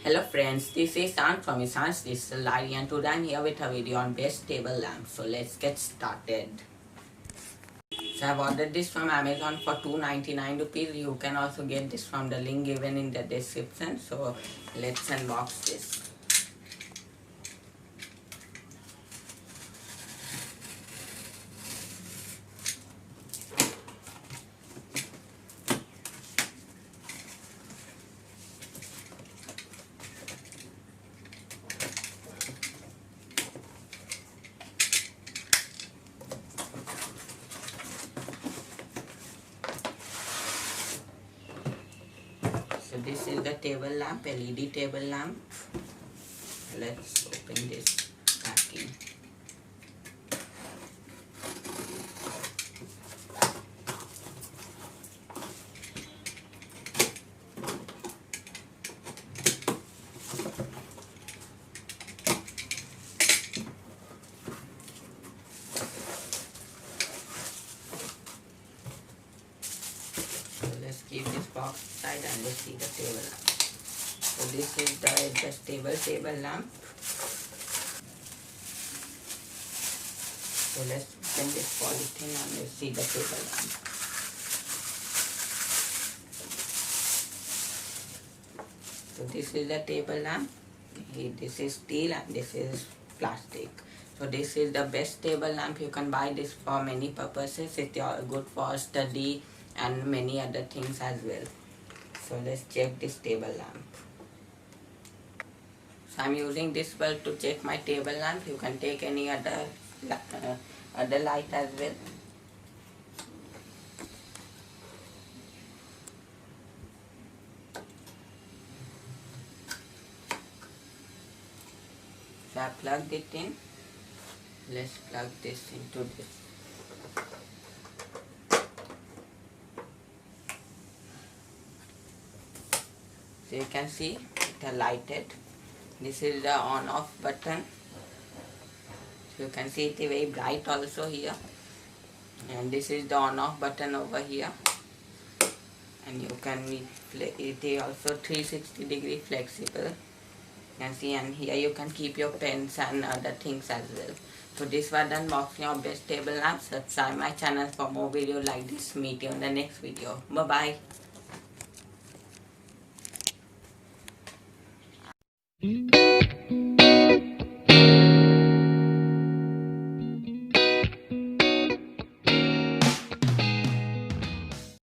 Hello friends, this is San from Isan's Digital Diary and today I'm here with a video on best table lamp. So let's get started. So I've ordered this from Amazon for 299 rupees. You can also get this from the link given in the description. So let's unbox this. So this is the table lamp, LED table lamp. Let's open this packing. So let's keep this box aside and let's see the table lamp. So this is the adjustable table lamp. So let's open this polythene and let's see the table lamp. So this is the table lamp. This is steel and this is plastic. So this is the best table lamp. You can buy this for many purposes. It's good for study and many other things as well. So let's check this table lamp. So I'm using this bulb to check my table lamp. You can take any other light as well. So I plugged it in. Let's plug this into this. So you can see it lighted. This is the on off button. So you can see it very bright also here. And this is the on off button over here. And you can it is also 360-degree flexible. You can see, and here you can keep your pens and other things as well. So this was the unboxing of best table lamp. Subscribe my channel for more videos like this. Meet you in the next video. Bye bye.